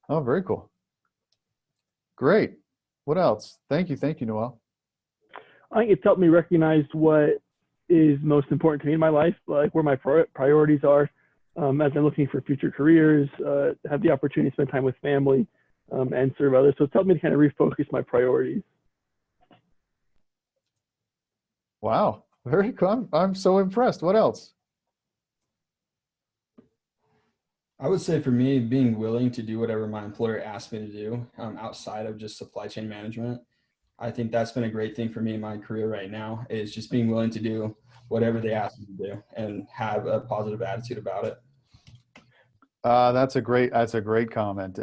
Oh, very cool. Great. What else? Thank you. Thank you, Noel. I think it's helped me recognize what is most important to me in my life, like where my priorities are, as I'm looking for future careers, have the opportunity to spend time with family, and serve others. So it's helped me to kind of refocus my priorities. Wow. Very cool. I'm so impressed. What else? I would say for me, being willing to do whatever my employer asks me to do outside of just supply chain management. I think that's been a great thing for me in my career right now is just being willing to do whatever they ask me to do and have a positive attitude about it. That's a great comment.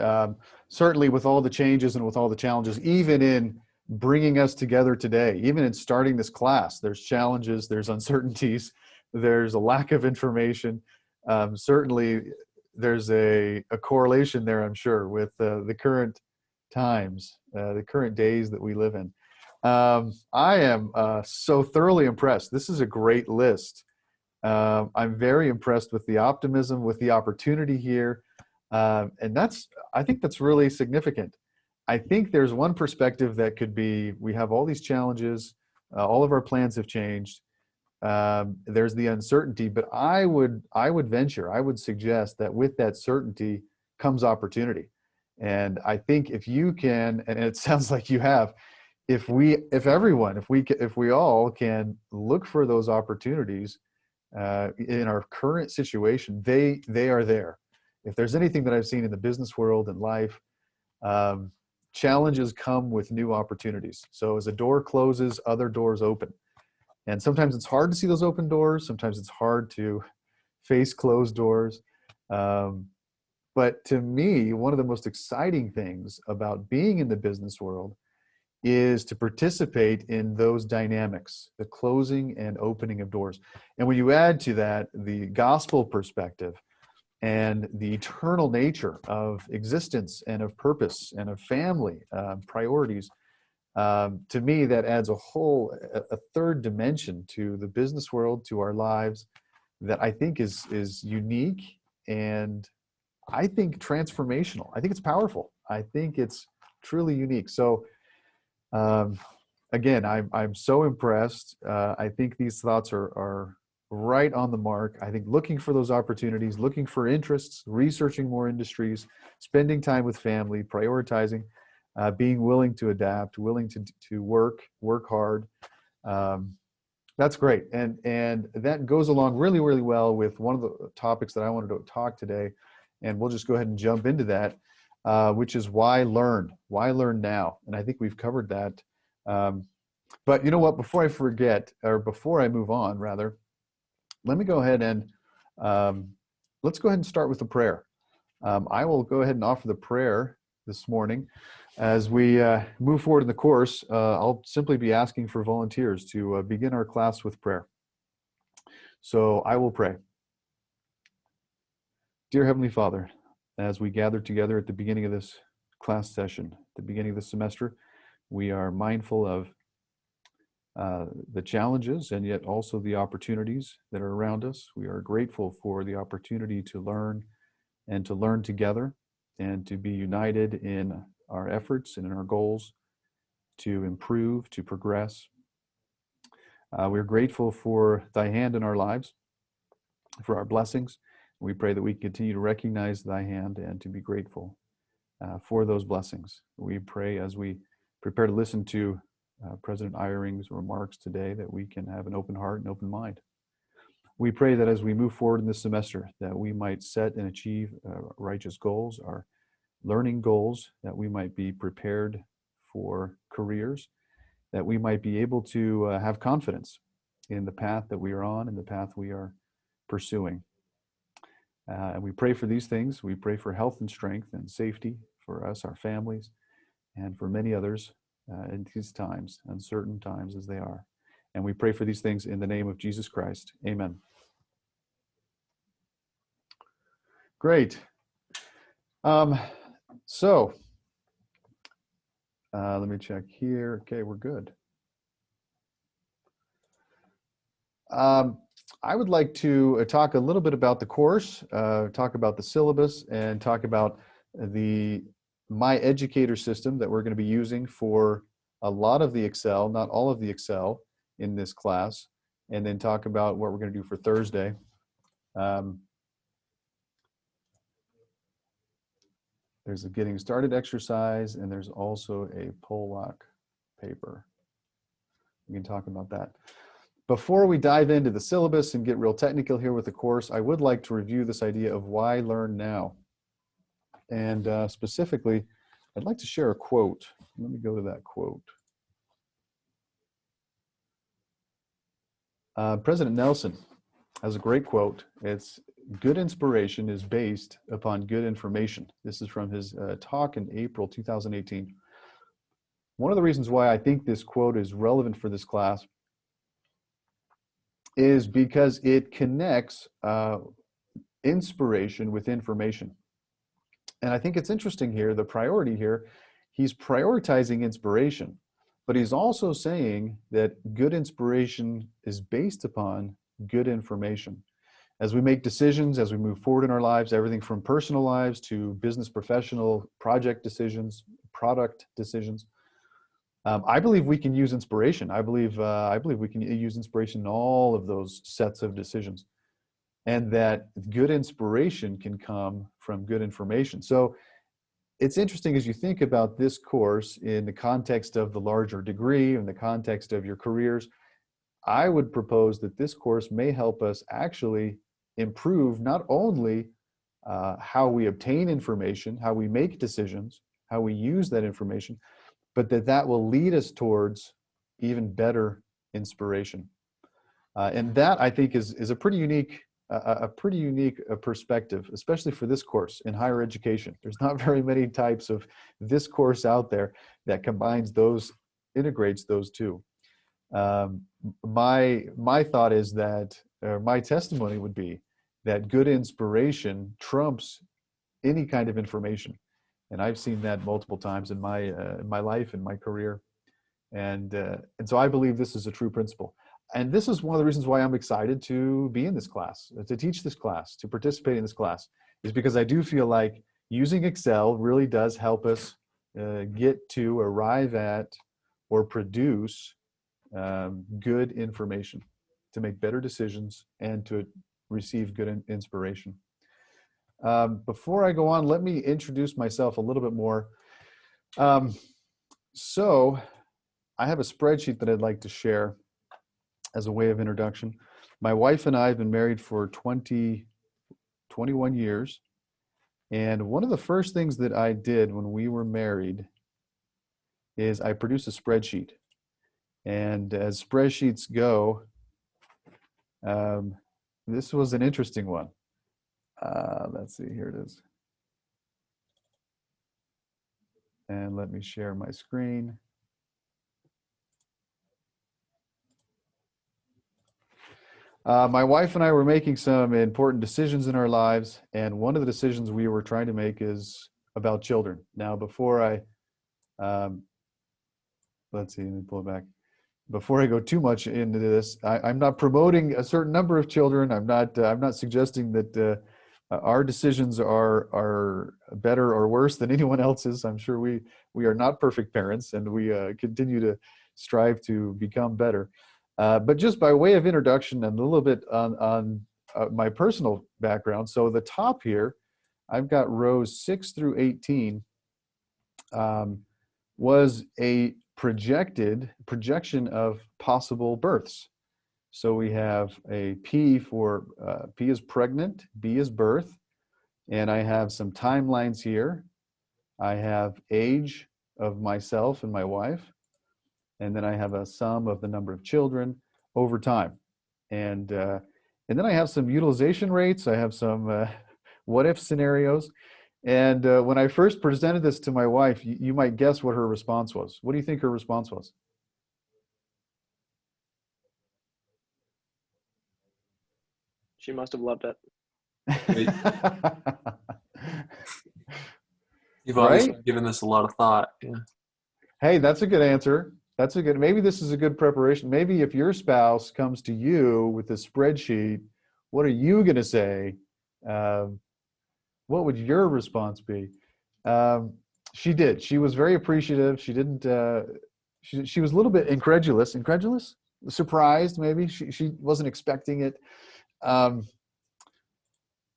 Certainly with all the changes and with all the challenges, even in bringing us together today, even in starting this class, there's challenges, there's uncertainties, there's a lack of information. Certainly there's a correlation there, I'm sure, with the current times, the current days that we live in. I am so thoroughly impressed. This is a great list. I'm very impressed with the optimism, with the opportunity here. And I think that's really significant. I think there's one perspective that could be, we have all these challenges, all of our plans have changed. There's the uncertainty, but I would venture, I would suggest that with that certainty comes opportunity. And I think if you can, and it sounds like you have, if we all can look for those opportunities, in our current situation, they are there. If there's anything that I've seen in the business world and life, challenges come with new opportunities. So as a door closes, other doors open. And sometimes it's hard to see those open doors. Sometimes it's hard to face closed doors. But to me, one of the most exciting things about being in the business world is to participate in those dynamics, the closing and opening of doors. And when you add to that the gospel perspective and the eternal nature of existence and of purpose and of family priorities, to me, that adds a third dimension to the business world, to our lives, that I think is unique and I think transformational. I think it's powerful. I think it's truly unique. So again, I'm so impressed. I think these thoughts are right on the mark. I think looking for those opportunities, looking for interests, researching more industries, spending time with family, prioritizing, being willing to adapt, willing to work hard. That's great. And that goes along really, really well with one of the topics that I wanted to talk today. And we'll just go ahead and jump into that, which is why learn? Why learn now? And I think we've covered that. But you know what, before I forget, or before I move on, rather, let me go ahead and let's go ahead and start with the prayer. I will go ahead and offer the prayer this morning. As we move forward in the course, I'll simply be asking for volunteers to begin our class with prayer. So I will pray. Dear Heavenly Father, as we gather together at the beginning of this class session, at the beginning of the semester, we are mindful of the challenges and yet also the opportunities that are around us. We are grateful for the opportunity to learn and to learn together and to be united in our efforts and in our goals to improve, to progress. We're grateful for Thy hand in our lives, for our blessings. We pray that we continue to recognize Thy hand and to be grateful for those blessings. We pray as we prepare to listen to President Eyring's remarks today that we can have an open heart and open mind. We pray that as we move forward in this semester, that we might set and achieve righteous goals, our learning goals, that we might be prepared for careers, that we might be able to have confidence in the path that we are on and the path we are pursuing. And we pray for these things. We pray for health and strength and safety for us, our families, and for many others in these times, uncertain times as they are. And we pray for these things in the name of Jesus Christ. Amen. Great. So let me check here. Okay, we're good. I would like to talk a little bit about the course, talk about the syllabus, and talk about the My Educator system that we're going to be using for a lot of the Excel, not all of the Excel in this class, and then talk about what we're going to do for Thursday. There's a getting started exercise, and there's also a Pollock paper. We can talk about that. Before we dive into the syllabus and get real technical here with the course, I would like to review this idea of why learn now. And specifically, I'd like to share a quote. Let me go to that quote. President Nelson has a great quote. It's good inspiration is based upon good information. This is from his talk in April 2018. One of the reasons why I think this quote is relevant for this class is because it connects inspiration with information. And I think it's interesting here, the priority here, he's prioritizing inspiration, but he's also saying that good inspiration is based upon good information. As we make decisions, as we move forward in our lives, everything from personal lives to business, professional, project decisions, product decisions, I believe we can use inspiration. I believe we can use inspiration in all of those sets of decisions, and that good inspiration can come from good information. So it's interesting as you think about this course in the context of the larger degree, in the context of your careers. I would propose that this course may help us actually improve not only how we obtain information, how we make decisions, how we use that information, but that will lead us towards even better inspiration. And that, I think, is a pretty unique perspective, especially for this course in higher education. There's not very many types of this course out there that combines those, integrates those two. My thought is that, or my testimony would be that good inspiration trumps any kind of information. And I've seen that multiple times in my life, in my career. And so I believe this is a true principle. And this is one of the reasons why I'm excited to be in this class, to teach this class, to participate in this class, is because I do feel like using Excel really does help us arrive at or produce good information, to make better decisions and to receive good inspiration. Before I go on, let me introduce myself a little bit more. So I have a spreadsheet that I'd like to share as a way of introduction. My wife and I have been married for 21 years. And one of the first things that I did when we were married is I produced a spreadsheet. And as spreadsheets go, this was an interesting one. Let's see, here it is. And let me share my screen. My wife and I were making some important decisions in our lives, and one of the decisions we were trying to make is about children. Now, before I, let's see, let me pull it back. Before I go too much into this, I'm not promoting a certain number of children. I'm not suggesting that our decisions are better or worse than anyone else's. I'm sure we are not perfect parents, and we continue to strive to become better. But just by way of introduction and a little bit on my personal background. So the top here, I've got rows 6 through 18, was a projection of possible births. So we have a P for, P is pregnant, B is birth, and I have some timelines here. I have age of myself and my wife, and then I have a sum of the number of children over time. And then I have some utilization rates. I have some what if scenarios. And when I first presented this to my wife, you might guess what her response was. What do you think her response was? She must have loved it. You've obviously given this a lot of thought. Yeah. Hey, that's a good answer. Maybe this is a good preparation. Maybe if your spouse comes to you with a spreadsheet, what are you going to say? What would your response be? She did. She was very appreciative. She didn't. She was a little bit incredulous, surprised maybe. She wasn't expecting it. Um,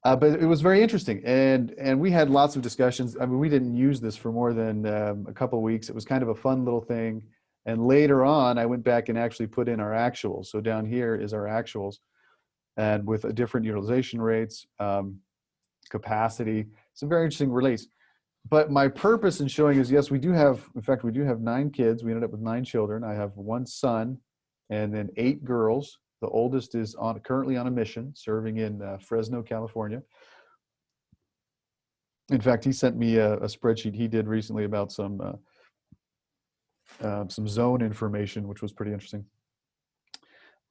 but it was very interesting, and we had lots of discussions. I mean, we didn't use this for more than a couple of weeks. It was kind of a fun little thing. And later on, I went back and actually put in our actuals. So down here is our actuals, and with different utilization rates, capacity, some very interesting relates. But my purpose in showing is, yes, we do have, in fact, we do have 9 kids. We ended up with 9 children. I have 1 son and then 8 girls. The oldest is currently on a mission serving in Fresno, California. In fact, he sent me a spreadsheet he did recently about some zone information, which was pretty interesting.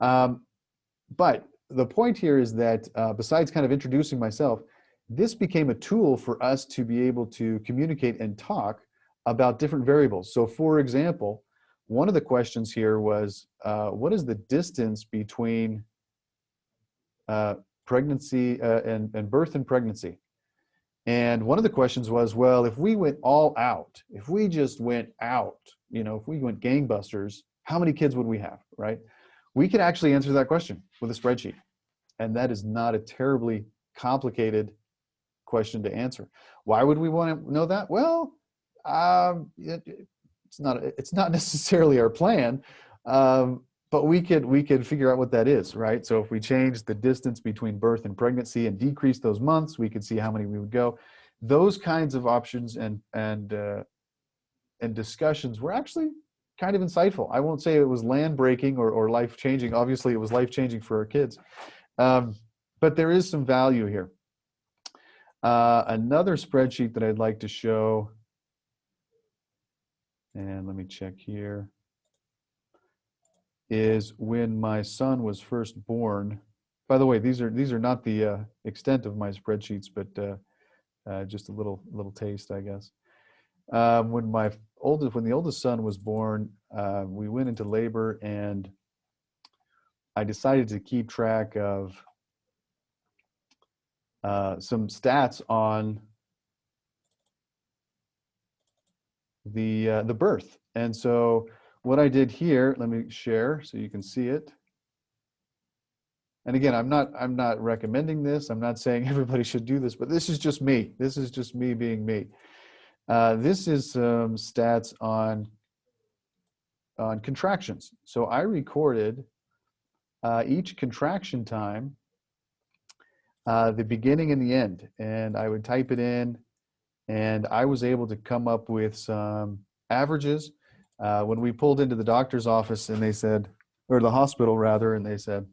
But the point here is that besides kind of introducing myself, this became a tool for us to be able to communicate and talk about different variables. So for example, one of the questions here was, what is the distance between pregnancy and birth and pregnancy? And one of the questions was, well, if we went all out, if we just went out, if we went gangbusters, how many kids would we have, right? We could actually answer that question with a spreadsheet. And that is not a terribly complicated question to answer. Why would we want to know that? Well, it's not necessarily our plan, but we could figure out what that is, right? So if we change the distance between birth and pregnancy and decrease those months, we could see how many we would go. Those kinds of options and discussions were actually kind of insightful. I won't say it was land breaking or life changing. Obviously, it was life changing for our kids, but there is some value here. Another spreadsheet that I'd like to show, and let me check here, is when my son was first born. By the way, these are not the extent of my spreadsheets, but just a little taste, I guess. When the oldest son was born, we went into labor, and I decided to keep track of some stats on the birth. And so what I did here, let me share so you can see it. And again, I'm not recommending this. I'm not saying everybody should do this, but this is just me. This is just me being me. This is some stats on contractions. So I recorded each contraction time, the beginning and the end, and I would type it in, and I was able to come up with some averages. When we pulled into the doctor's office, and they said, or the hospital rather, and they said,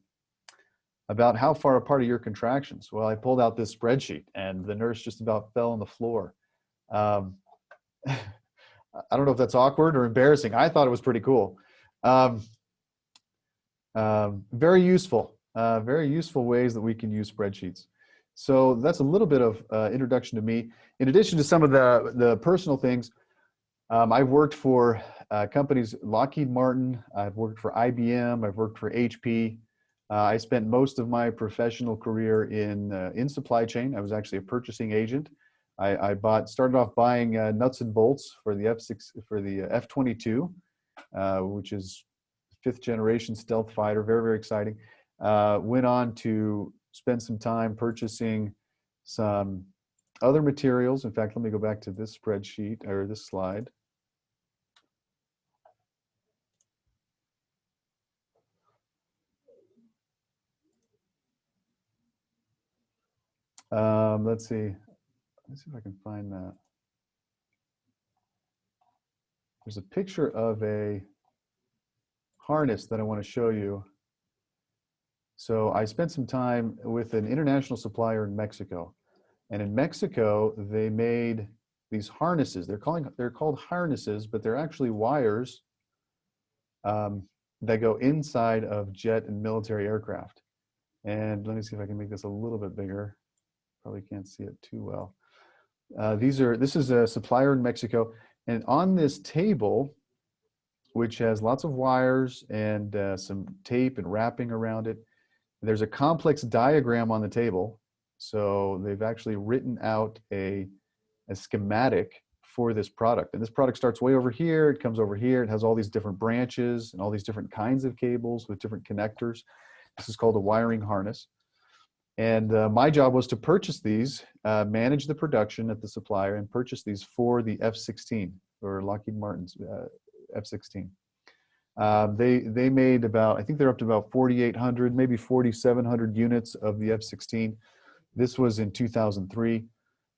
about how far apart are your contractions? Well, I pulled out this spreadsheet, and the nurse just about fell on the floor. I don't know if that's awkward or embarrassing. I thought it was pretty cool. Very useful ways that we can use spreadsheets. So that's a little bit of introduction to me. In addition to some of the personal things, I've worked for companies, Lockheed Martin, I've worked for IBM, I've worked for HP. I spent most of my professional career in supply chain. I was actually a purchasing agent. I started off buying nuts and bolts for the F-22, which is 5th generation stealth fighter, very, very exciting. Went on to spend some time purchasing some other materials. In fact, let me go back to this spreadsheet or this slide. Let's see if I can find that. There's a picture of a harness that I want to show you. So I spent some time with an international supplier in Mexico, and in Mexico they made these harnesses. They're called harnesses, but they're actually wires that go inside of jet and military aircraft. And let me see if I can make this a little bit bigger. Probably can't see it too well. This is a supplier in Mexico, and on this table, which has lots of wires and some tape and wrapping around it, there's a complex diagram on the table. So they've actually written out a a schematic for this product. And this product starts way over here, it comes over here, it has all these different branches and all these different kinds of cables with different connectors. This is called a wiring harness. And my job was to purchase these, manage the production at the supplier, and purchase these for the F-16, or Lockheed Martin's F-16. They made about, I think they're up to about 4,800, maybe 4,700 units of the F-16. This was in 2003.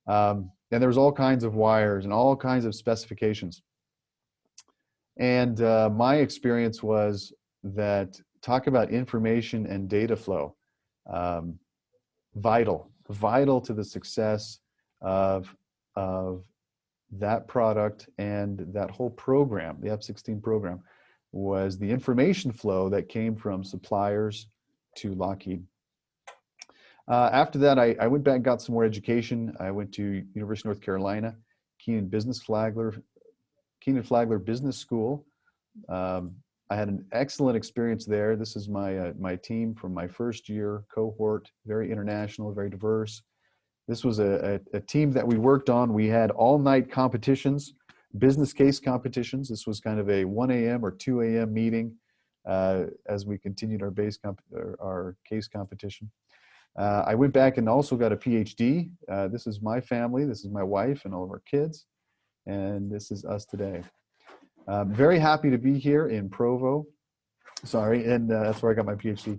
And there was all kinds of wires and all kinds of specifications. And my experience was that, talk about information and data flow, vital to the success of that product and that whole program, the F-16 program, was the information flow that came from suppliers to Lockheed. After that, I went back and got some more education. I went to University of North Carolina, Keenan Flagler Business School. I had an excellent experience there. This is my team from my first year cohort, very international, very diverse. This was a team that we worked on. We had all-night competitions, business case competitions. This was kind of a 1 a.m. or 2 a.m. meeting as we continued our case competition. I went back and also got a PhD. This is my family. This is my wife and all of our kids. And this is us today. Very happy to be here in Provo. And that's where I got my PhD.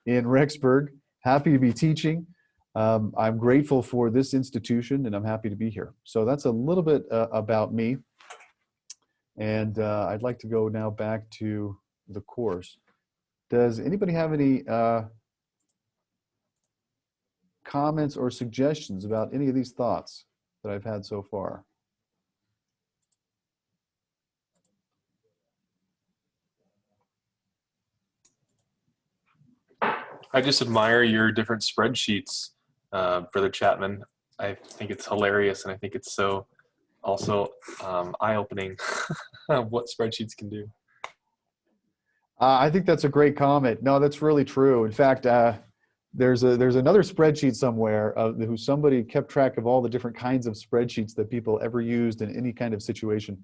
In Rexburg. Happy to be teaching. I'm grateful for this institution, and I'm happy to be here. So that's a little bit about me. And I'd like to go now back to the course. Does anybody have any comments or suggestions about any of these thoughts that I've had so far? I just admire your different spreadsheets, Brother Chapman. I think it's hilarious, and I think it's so also eye-opening what spreadsheets can do. I think that's a great comment. No, that's really true. In fact, there's another spreadsheet somewhere who somebody kept track of all the different kinds of spreadsheets that people ever used in any kind of situation.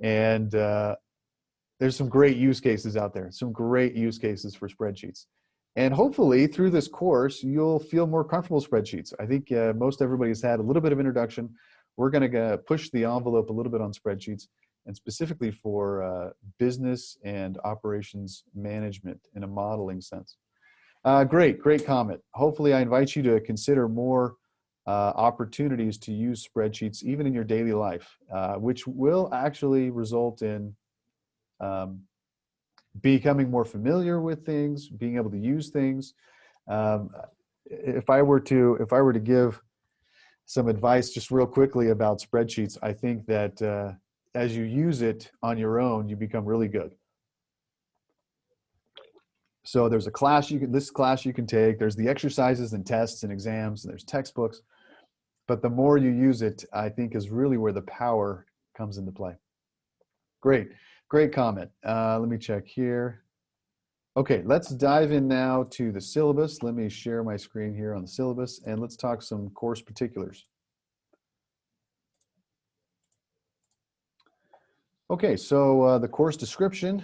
And there's some great use cases out there, some great use cases for spreadsheets. And hopefully through this course, you'll feel more comfortable with spreadsheets. I think most everybody's had a little bit of introduction. We're gonna push the envelope a little bit on spreadsheets, and specifically for business and operations management in a modeling sense. Great comment. Hopefully I invite you to consider more opportunities to use spreadsheets even in your daily life, which will actually result in becoming more familiar with things, being able to use things. If I were to give some advice just real quickly about spreadsheets, I think that as you use it on your own, you become really good. So there's this class you can take. There's the exercises and tests and exams, and there's textbooks. But the more you use it, I think is really where the power comes into play. Great comment. Let me check here. Okay, let's dive in now to the syllabus. Let me share my screen here on the syllabus, and let's talk some course particulars. Okay, so the course description,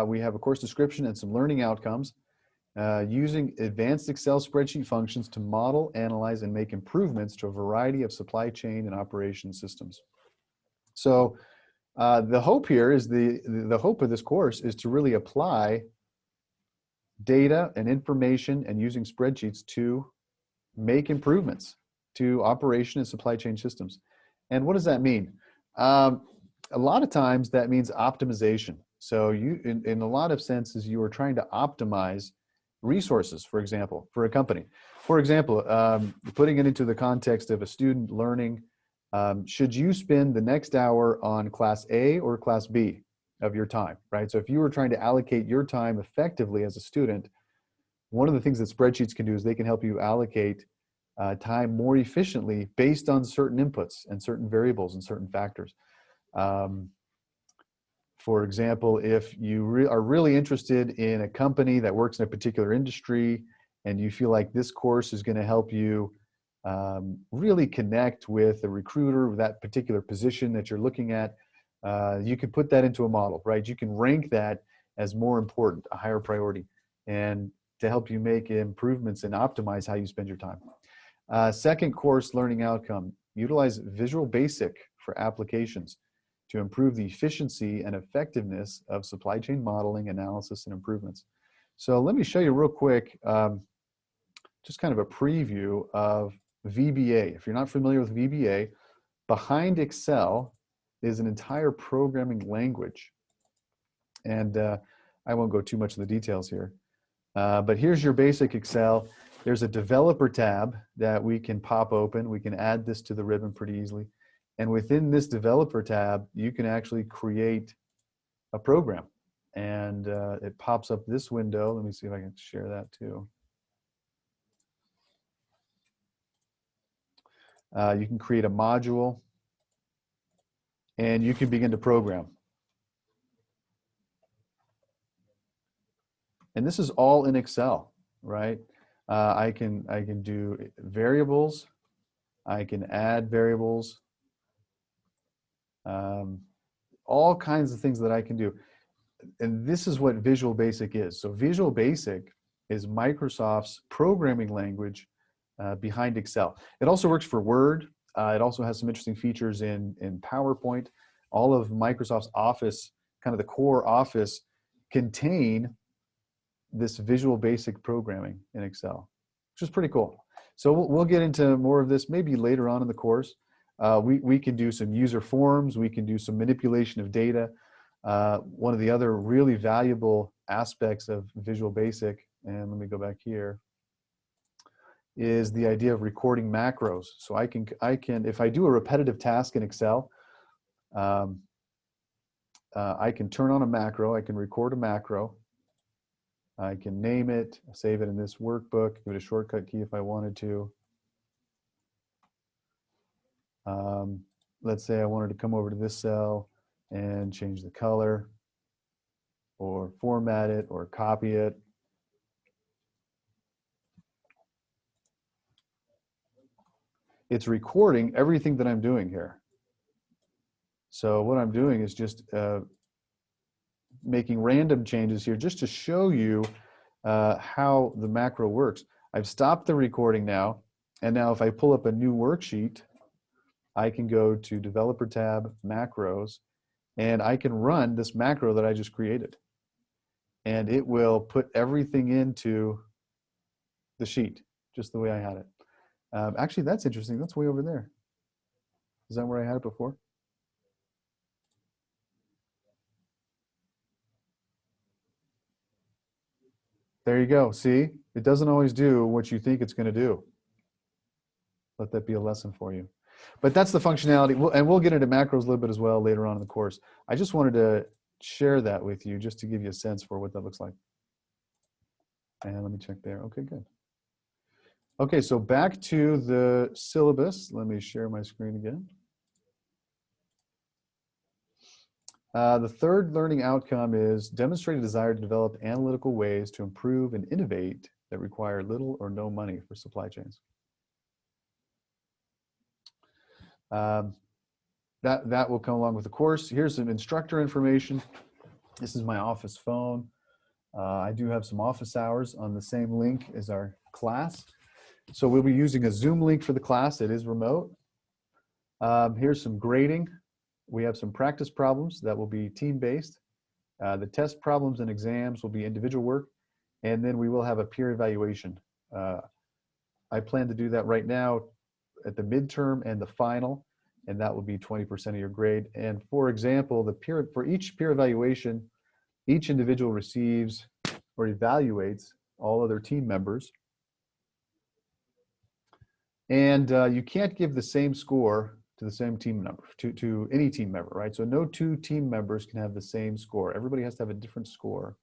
we have a course description and some learning outcomes using advanced Excel spreadsheet functions to model, analyze, and make improvements to a variety of supply chain and operation systems. So the hope here is the hope of this course is to really apply data and information and using spreadsheets to make improvements to operation and supply chain systems. And what does that mean? A lot of times that means optimization. So in a lot of senses, you are trying to optimize resources, for example, for a company. For example, putting it into the context of a student learning, should you spend the next hour on class A or class B of your time, right? So if you were trying to allocate your time effectively as a student, one of the things that spreadsheets can do is they can help you allocate time more efficiently based on certain inputs and certain variables and certain factors. For example, if you are really interested in a company that works in a particular industry and you feel like this course is going to help you really connect with the recruiter, that particular position that you're looking at, you can put that into a model, right? You can rank that as more important, a higher priority, and to help you make improvements and optimize how you spend your time. Second course learning outcome, utilize Visual Basic for applications to improve the efficiency and effectiveness of supply chain modeling, analysis, and improvements. So let me show you real quick, just kind of a preview of VBA. If you're not familiar with VBA, behind Excel is an entire programming language. And I won't go too much into the details here. But here's your basic Excel. There's a developer tab that we can pop open. We can add this to the ribbon pretty easily. And within this developer tab, you can actually create a program. And it pops up this window. Let me see if I can share that too. You can create a module, and you can begin to program. And this is all in Excel, right? I can do variables. I can add variables. All kinds of things that I can do. And this is what Visual Basic is. So Visual Basic is Microsoft's programming language behind Excel. It also works for Word. It also has some interesting features in PowerPoint. All of Microsoft's Office, kind of the core Office, contain this Visual Basic programming in Excel, which is pretty cool. So we'll get into more of this maybe later on in the course. We can do some user forms. We can do some manipulation of data. One of the other really valuable aspects of Visual Basic, and let me go back here, is the idea of recording macros. So I can if I do a repetitive task in Excel, I can turn on a macro. I can record a macro. I can name it, save it in this workbook, give it a shortcut key if I wanted to. Let's say I wanted to come over to this cell and change the color, or format it, or copy it. It's recording everything that I'm doing here. So what I'm doing is just making random changes here just to show you how the macro works. I've stopped the recording now, and now if I pull up a new worksheet, I can go to Developer tab, Macros, and I can run this macro that I just created. And it will put everything into the sheet, just the way I had it. Actually, that's interesting. That's way over there. Is that where I had it before? There you go. See, it doesn't always do what you think it's going to do. Let that be a lesson for you. But that's the functionality. And we'll get into macros a little bit as well later on in the course. I just wanted to share that with you just to give you a sense for what that looks like. And let me check there. Okay, good. Okay, so back to the syllabus. Let me share my screen again. The third learning outcome is demonstrate a desire to develop analytical ways to improve and innovate that require little or no money for supply chains. That will come along with the course. Here's some instructor information. This is my office phone. I do have some office hours on the same link as our class. So we'll be using a Zoom link for the class. It is remote. Here's some grading. We have some practice problems that will be team-based. The test problems and exams will be individual work. And then we will have a peer evaluation. I plan to do that right now at the midterm and the final, and that will be 20% of your grade. And for example, for each peer evaluation, each individual receives or evaluates all other team members. And you can't give the same score to the same team member, to any team member, right? So no two team members can have the same score. Everybody has to have a different score.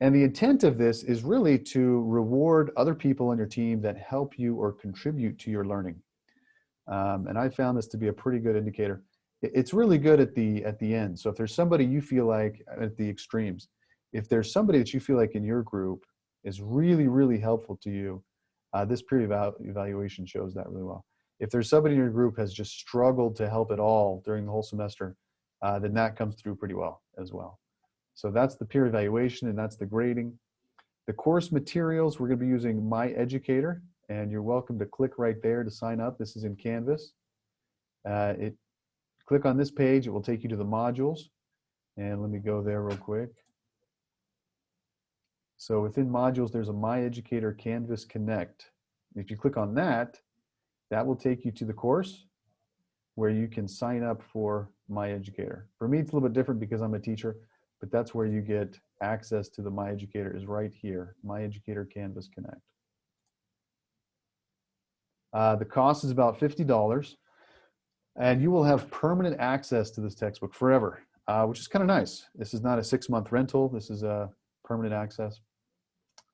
And the intent of this is really to reward other people on your team that help you or contribute to your learning. And I found this to be a pretty good indicator. It's really good at the end. So if there's somebody you feel like at the extremes, if there's somebody that you feel like in your group is really, really helpful to you, This peer evaluation shows that really well. If there's somebody in your group has just struggled to help at all during the whole semester, then that comes through pretty well as well. So that's the peer evaluation, and that's the grading. The course materials, we're going to be using My Educator, and you're welcome to click right there to sign up. This is in Canvas. Click on this page, it will take you to the modules. And let me go there real quick. So within modules, there's a My Educator Canvas Connect. If you click on that, that will take you to the course where you can sign up for My Educator. For me, it's a little bit different because I'm a teacher, but that's where you get access to the My Educator is right here, My Educator Canvas Connect. The cost is about $50, and you will have permanent access to this textbook forever, which is kind of nice. This is not a 6-month rental. This is a permanent access.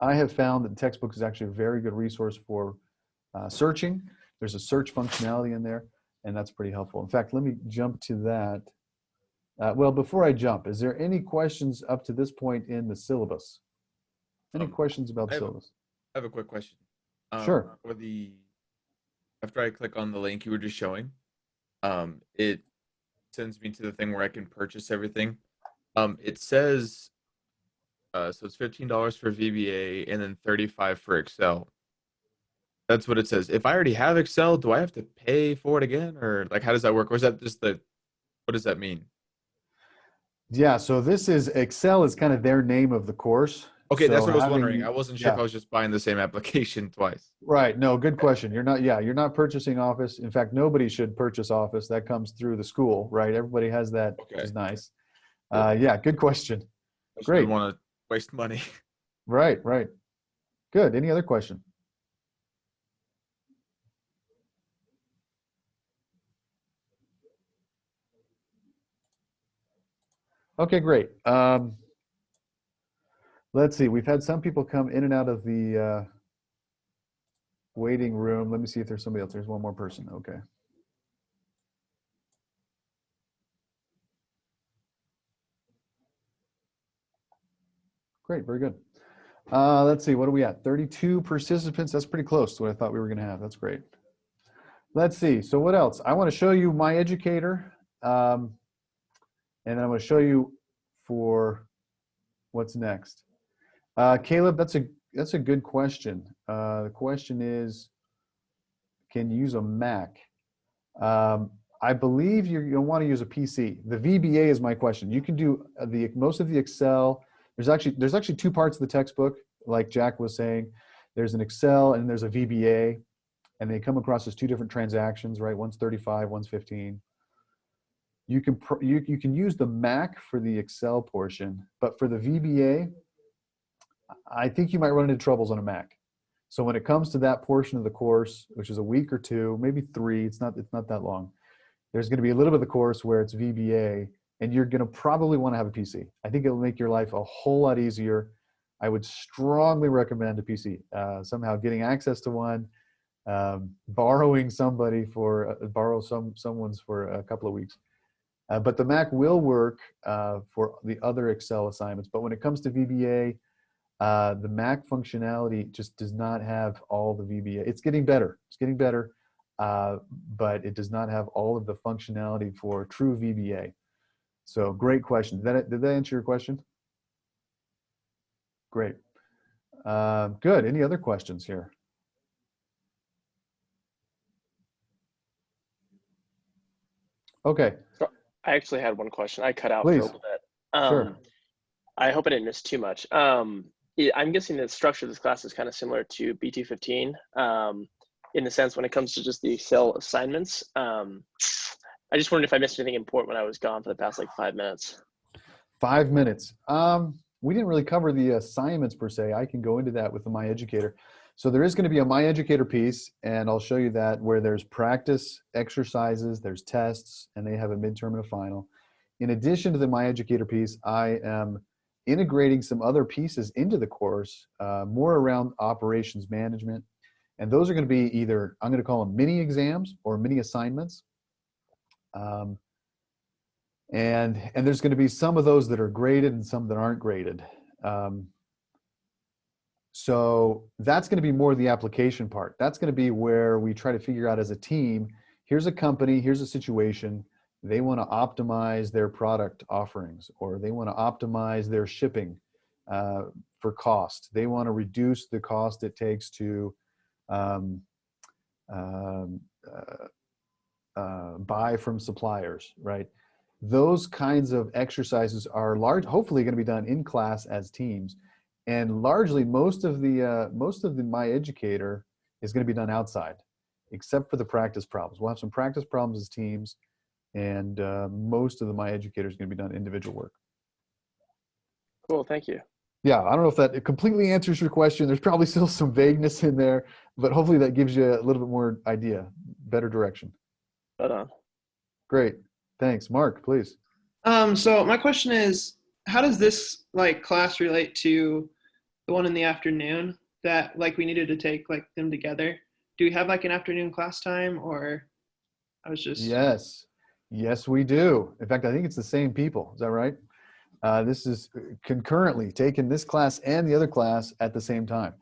I have found that the textbook is actually a very good resource for searching. There's a search functionality in there, and that's pretty helpful. In fact, let me jump to that. Well, before I jump, is there any questions up to this point in the syllabus? Any questions about the syllabus? I have a quick question. Sure. After I click on the link you were just showing, it sends me to the thing where I can purchase everything. It says, so it's $15 for VBA and then $35 for Excel. That's what it says. If I already have Excel, do I have to pay for it again, or like how does that work? Or is that just what does that mean? Yeah, so this is Excel is kind of their name of the course. Okay, so that's what I was wondering. I wasn't sure if I was just buying the same application twice. Right. No, good question. You're not purchasing Office. In fact, nobody should purchase Office. That comes through the school, right? Everybody has that, which is nice. Yeah, good question. Great. Don't want to waste money. Right. Good. Any other question? Okay, great. Let's see. We've had some people come in and out of the waiting room. Let me see if there's somebody else. There's one more person. Okay. Great. Very good. Let's see. What are we at? 32 participants. That's pretty close to what I thought we were going to have. That's great. Let's see. So what else? I want to show you My Educator. And then I'm going to show you for what's next. Caleb, that's a good question. The question is, can you use a Mac? I believe you'll want to use a PC. The VBA is my question. You can do most of the Excel. There's actually 2 parts of the textbook, like Jack was saying. There's an Excel and there's a VBA, and they come across as 2 different transactions, right? One's 35, one's 15. You can use the Mac for the Excel portion, but for the VBA, I think you might run into troubles on a Mac. So when it comes to that portion of the course, which is a week or 2, maybe 3, it's not that long. There's going to be a little bit of the course where it's VBA, and you're going to probably want to have a PC. I think it'll make your life a whole lot easier. I would strongly recommend a PC. Somehow getting access to one, borrowing someone's for a couple of weeks. But the Mac will work for the other Excel assignments. But when it comes to VBA, the Mac functionality just does not have all the VBA. It's getting better. But it does not have all of the functionality for true VBA. So great question. Did that answer your question? Great. Good. Any other questions here? Okay. I actually had one question. I cut out Please. for a little bit. Sure. I hope I didn't miss too much. I'm guessing the structure of this class is kind of similar to BT15 in the sense when it comes to just the Excel assignments. I just wondered if I missed anything important when I was gone for the past 5 minutes. 5 minutes. We didn't really cover the assignments per se. I can go into that with the My Educator. So there is going to be a My Educator piece, and I'll show you that, where there's practice exercises, there's tests, and they have a midterm and a final. In addition to the My Educator piece, I am integrating some other pieces into the course, more around operations management. And those are going to be either, I'm going to call them mini exams or mini assignments. And there's going to be some of those that are graded and some that aren't graded. So that's going to be more the application part. That's going to be where we try to figure out as a team, here's a company, here's a situation. They want to optimize their product offerings, or they want to optimize their shipping for cost. They want to reduce the cost it takes to um, um, buy from suppliers, right? Those kinds of exercises are hopefully going to be done in class as teams. And largely most of the My Educator is going to be done outside, except for the practice problems. We'll have some practice problems as teams, and most of the My Educator is going to be done individual work. Cool, thank you. Yeah, I don't know if that completely answers your question. There's probably still some vagueness in there, but hopefully that gives you a little bit more idea, better direction. Right on. Great, thanks. Mark, please. So my question is, how does this like class relate to the one in the afternoon that like we needed to take like them together? Do we have like an afternoon class time, or I was just Yes, we do. In fact, I think it's the same people. Is that right? This is concurrently taking this class and the other class at the same time.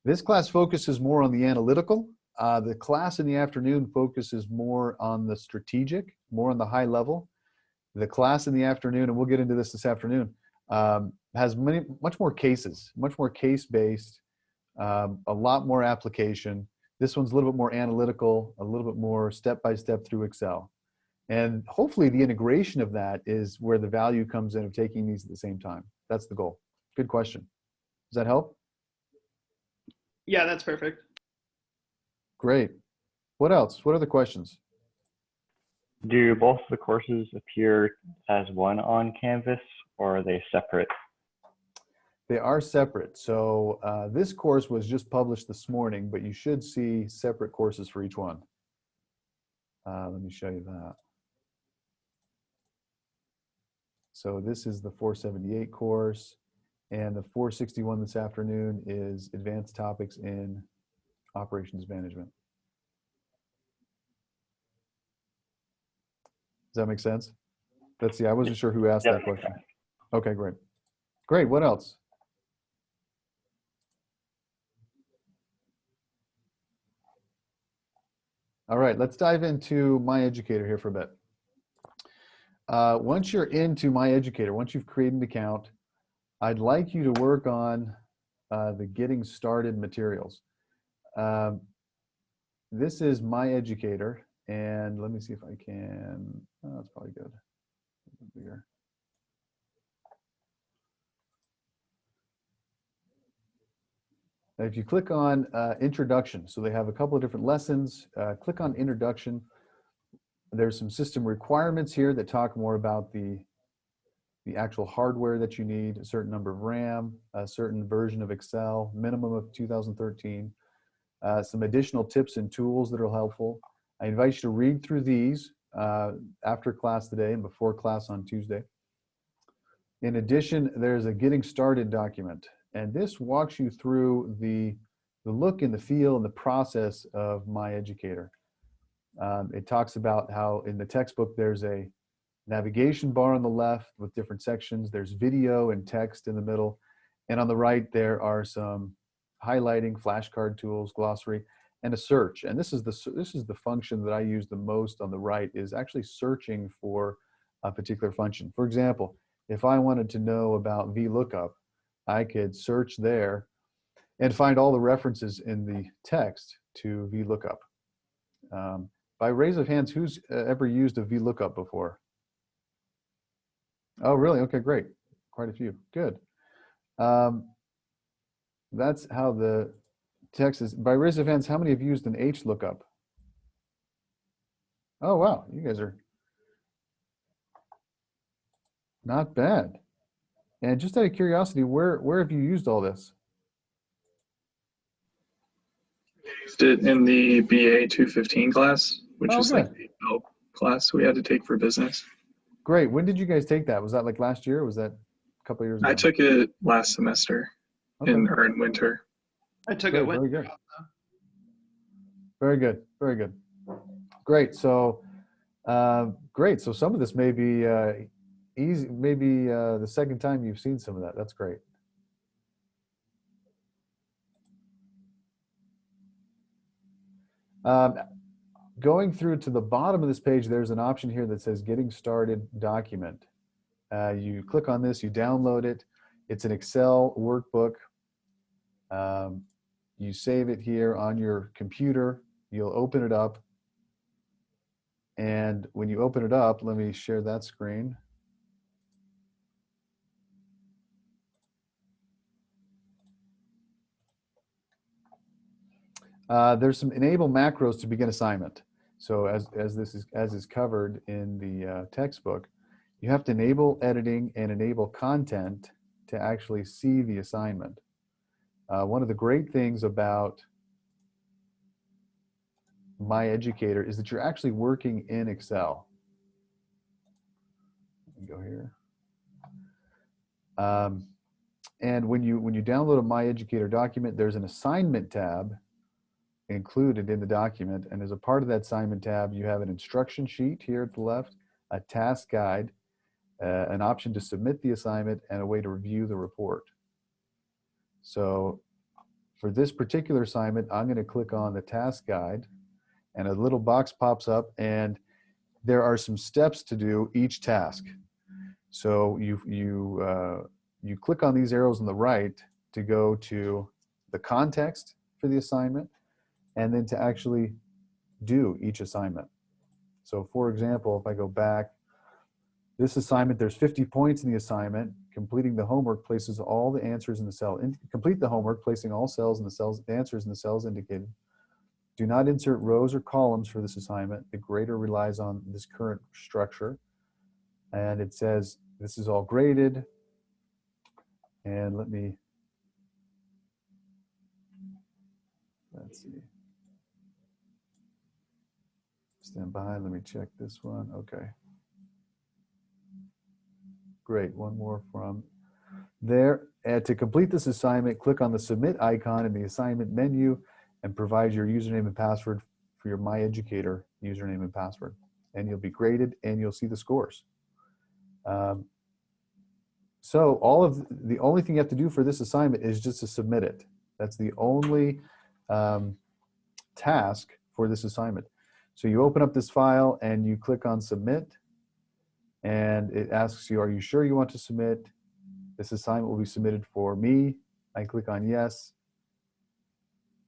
This class focuses more on the analytical. The class in the afternoon focuses more on the strategic, more on the high level. The class in the afternoon, and we'll get into this afternoon, has much more cases, much more case-based, a lot more application. This one's a little bit more analytical, a little bit more step-by-step through Excel. And hopefully the integration of that is where the value comes in of taking these at the same time. That's the goal. Good question. Does that help? Yeah, that's perfect. Great. What else? What other questions? Do both of the courses appear as one on Canvas, or are they separate? They are separate. So this course was just published this morning, but you should see separate courses for each one. Let me show you that. So this is the 478 course, and the 461 this afternoon is Advanced Topics in Operations Management. Does that make sense? Let's see, I wasn't sure who asked that question. Okay, great. Great, what else? All right, let's dive into My Educator here for a bit. Once you're into My Educator, once you've created an account, I'd like you to work on the getting started materials. This is My Educator, and let me see if I can, oh, that's probably good. Bigger. Now, if you click on Introduction, so they have a couple of different lessons, click on Introduction. There's some system requirements here that talk more about the actual hardware that you need, a certain number of RAM, a certain version of Excel, minimum of 2013, some additional tips and tools that are helpful. I invite you to read through these after class today and before class on Tuesday. In addition, there's a Getting Started document, and this walks you through the look and the feel and the process of My Educator. It talks about how in the textbook there's a navigation bar on the left with different sections. There's video and text in the middle. And on the right, there are some highlighting, flashcard tools, glossary, and a search. And this is the function that I use the most on the right, is actually searching for a particular function. For example, if I wanted to know about VLOOKUP, I could search there and find all the references in the text to VLOOKUP. By raise of hands, who's ever used a VLOOKUP before? Oh, really? Okay, great. Quite a few. Good. That's how the text is. By raise of hands, how many have used an HLOOKUP? Oh, wow. You guys are not bad. And just out of curiosity, where have you used all this? Used it in the BA 215 class, which is like the help class we had to take for business. Great. When did you guys take that? Was that like last year, or was that a couple of years ago? I took it last semester in winter. I took Good, it. very good. Very good. Very good. Great. So, great. So some of this may be easy. Maybe the second time you've seen some of that. That's great. Um, going through to the bottom of this page, there's an option here that says Getting Started Document. You click on this, you download it. It's an Excel workbook. You save it here on your computer. You'll open it up. And when you open it up, let me share that screen. There's some enable macros to begin assignment. So as is covered in the textbook, you have to enable editing and enable content to actually see the assignment. One of the great things about My Educator is that you're actually working in Excel. Let me go here. And when you download a My Educator document, there's an assignment tab included in the document, and as a part of that assignment tab, you have an instruction sheet here at the left, a task guide, an option to submit the assignment, and a way to review the report. So for this particular assignment, I'm going to click on the task guide, and a little box pops up, and there are some steps to do each task. So you click on these arrows on the right to go to the context for the assignment, and then to actually do each assignment. So for example, if I go back, this assignment, there's 50 points in the assignment. Completing the homework places all the answers in the cell. Complete the homework, placing all cells in the cells, answers in the cells indicated. Do not insert rows or columns for this assignment. The grader relies on this current structure. And it says, this is all graded. And let's see. Stand by, let me check this one. Okay. Great, one more from there. And to complete this assignment, click on the submit icon in the assignment menu and provide your username and password for your My Educator username and password. And you'll be graded and you'll see the scores. So the only thing you have to do for this assignment is just to submit it. That's the only task for this assignment. So you open up this file and you click on submit, and it asks you, are you sure you want to submit? This assignment will be submitted for me. I click on yes.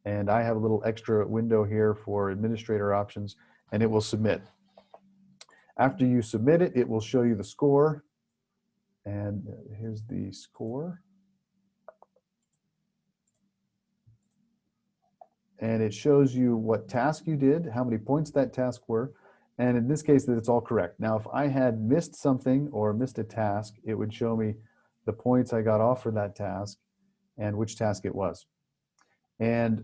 And I have a little extra window here for administrator options, and it will submit. After you submit it, it will show you the score. And here's the score. And it shows you what task you did, how many points that task were, and in this case that it's all correct. Now, if I had missed something or missed a task, it would show me the points I got off for that task and which task it was. And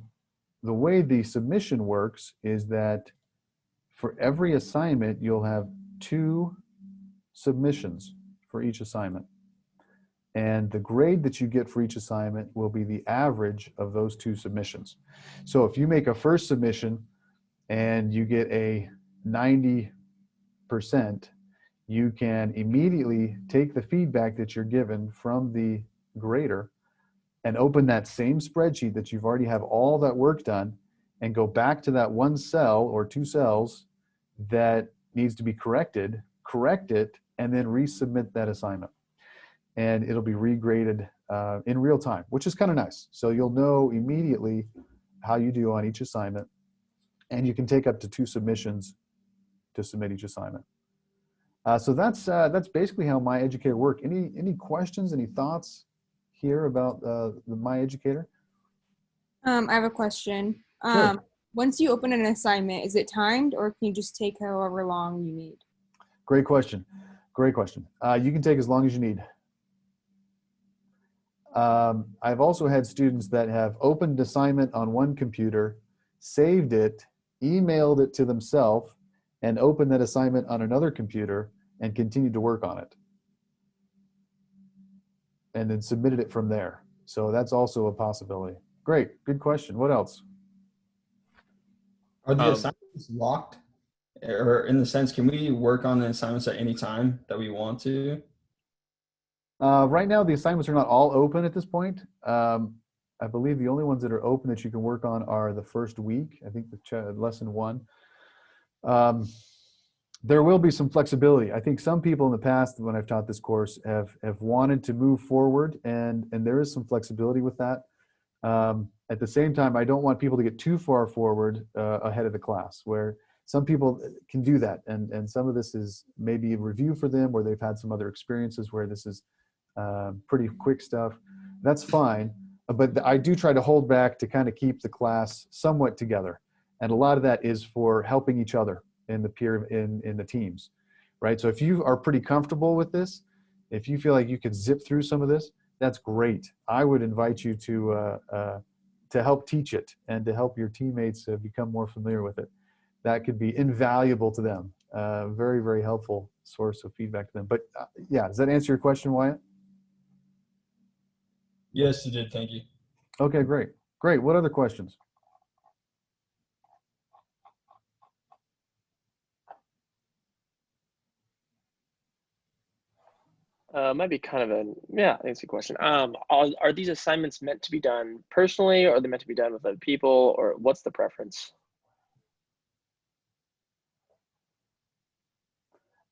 the way the submission works is that for every assignment, you'll have 2 submissions for each assignment. And the grade that you get for each assignment will be the average of those 2 submissions. So if you make a first submission and you get a 90%, you can immediately take the feedback that you're given from the grader and open that same spreadsheet that you've already have all that work done and go back to that 1 cell or 2 cells that needs to be corrected, correct it, and then resubmit that assignment. And it'll be regraded in real time, which is kind of nice. So you'll know immediately how you do on each assignment, and you can take up to 2 submissions to submit each assignment. So that's basically how My Educator works. Any questions, any thoughts here about the My Educator? I have a question. Sure. Once you open an assignment, is it timed, or can you just take however long you need? Great question. Great question. You can take as long as you need. I've also had students that have opened assignment on one computer, saved it, emailed it to themselves, and opened that assignment on another computer and continued to work on it. And then submitted it from there. So that's also a possibility. Great, good question. What else? Are the assignments locked? Or in the sense, can we work on the assignments at any time that we want to? Right now, the assignments are not all open at this point. I I believe the only ones that are open that you can work on are the first week. I think the lesson 1. There will be some flexibility. I think some people in the past, when I've taught this course, have wanted to move forward, and there is some flexibility with that. At the same time, I don't want people to get too far forward ahead of the class, where some people can do that. And some of this is maybe a review for them, where they've had some other experiences where this is pretty quick stuff. That's fine. But I do try to hold back to kind of keep the class somewhat together. And a lot of that is for helping each other in the teams, right? So if you are pretty comfortable with this, if you feel like you could zip through some of this, that's great. I would invite you to help teach it and to help your teammates become more familiar with it. That could be invaluable to them. Very, very helpful source of feedback to them. But yeah, does that answer your question, Wyatt? Yes, you did. Thank you. Okay, great. Great. What other questions? Might be kind of I think it's a good question. Are these assignments meant to be done personally, or are they meant to be done with other people, or what's the preference?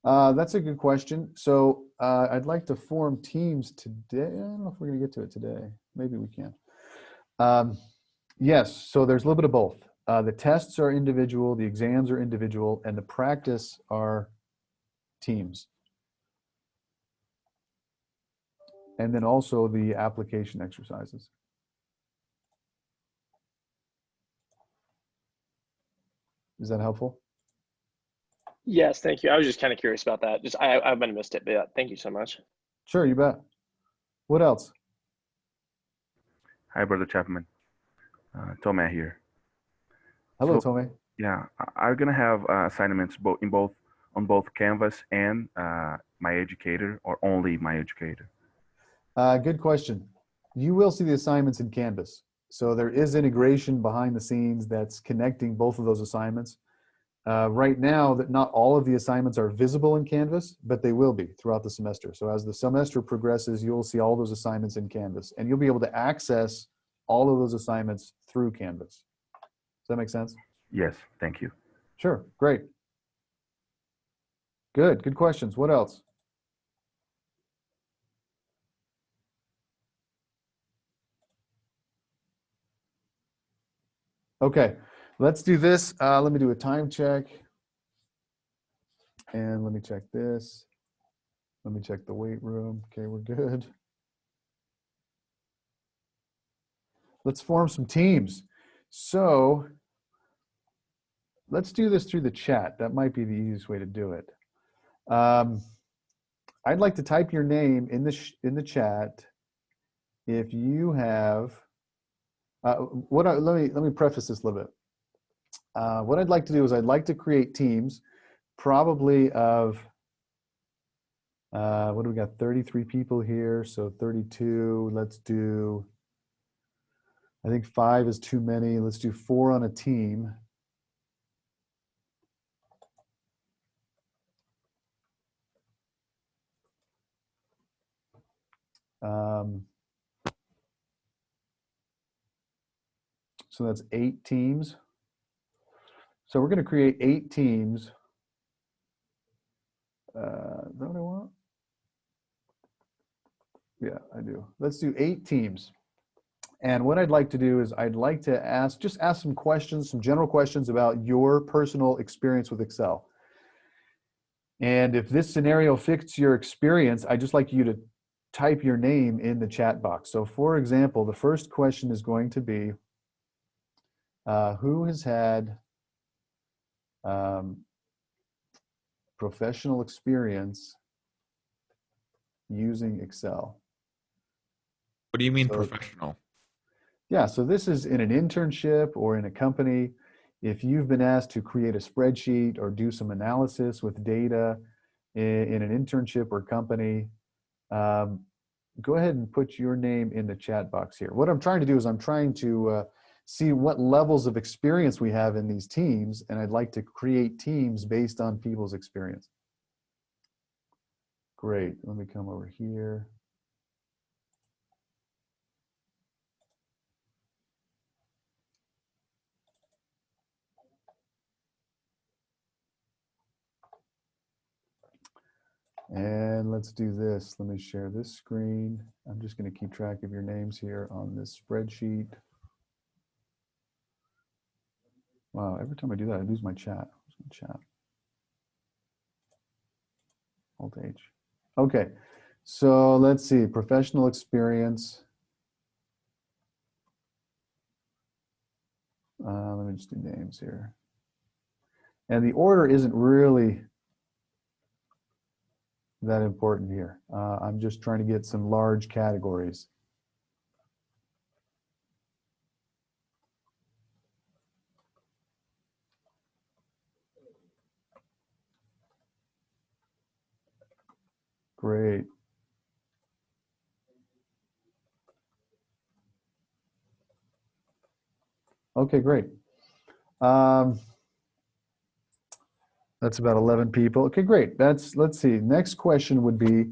That's a good question. So I'd like to form teams today. I don't know if we're going to get to it today. Maybe we can. Yes, so there's a little bit of both. The tests are individual, the exams are individual, and the practice are teams. And then also the application exercises. Is that helpful? Yes, thank you. I was just kind of curious about that. Just I might have missed it, but yeah, thank you so much. Sure, you bet. What else? Hi, Brother Chapman. Tomei here. Hello, So, Tomei. Yeah, I'm gonna have assignments on both Canvas and My Educator, or only My Educator. Good question. You will see the assignments in Canvas. So there is integration behind the scenes that's connecting both of those assignments. Right now, that not all of the assignments are visible in Canvas, but they will be throughout the semester. So as the semester progresses, you'll see all those assignments in Canvas, and you'll be able to access all of those assignments through Canvas. Does that make sense? Yes, thank you. Sure, great. Good questions. What else? Okay, let's do this. Let me do a time check. And let me check this. Let me check the weight room. Okay, we're good. Let's form some teams. So let's do this through the chat. That might be the easiest way to do it. I'd like to type your name in the chat if you have. Let me preface this a little bit. What I'd like to do is I'd like to create teams, probably of what do we got? 33 people here, so 32. Let's do. I think 5 is too many. Let's do 4 on a team. So that's 8 teams. So we're going to create 8 teams. Is that what I want? Yeah, I do. Let's do 8 teams. And what I'd like to do is I'd like to ask some questions, some general questions about your personal experience with Excel. And if this scenario fits your experience, I'd just like you to type your name in the chat box. So for example, the first question is going to be, who has had professional experience using Excel? What do you mean So, professional? Yeah, so this is in an internship or in a company. If you've been asked to create a spreadsheet or do some analysis with data in an internship or company, go ahead and put your name in the chat box here. What I'm trying to do is I'm trying to see what levels of experience we have in these teams, and I'd like to create teams based on people's experience. Great, let me come over here. And let's do this. Let me share this screen. I'm just going to keep track of your names here on this spreadsheet. Wow, every time I do that, I lose my chat. Chat. Alt H. Okay, so let's see, professional experience. Let me just do names here. And the order isn't really that important here. I'm just trying to get some large categories. Great. Okay, great. That's about 11 people. Okay, great. Let's see. Next question would be,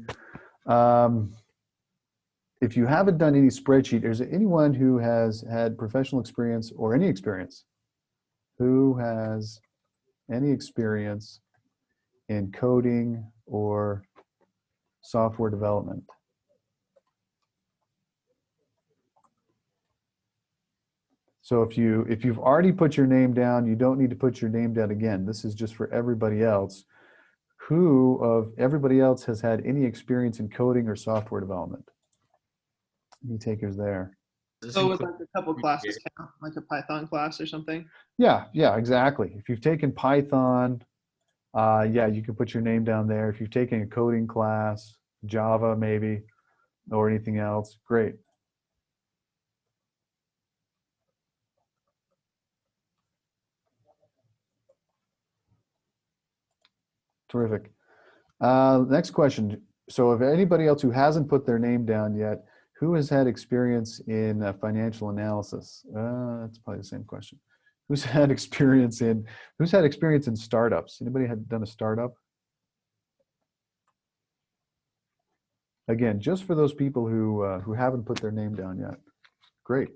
if you haven't done any spreadsheet, is there anyone who has had professional experience or any experience? Who has any experience in coding or software development? So if you've already put your name down, you don't need to put your name down again. This is just for everybody else. Who of everybody else has had any experience in coding or software development? Any takers there? So with like a couple classes count, like a Python class or something? Yeah, exactly. If you've taken Python, yeah, you can put your name down there. If you've taken a coding class, Java maybe, or anything else, great. Terrific. Next question. So if anybody else who hasn't put their name down yet, who has had experience in financial analysis? That's probably the same question. Who's had experience in startups? Anybody had done a startup? Again, just for those people who haven't put their name down yet. Great.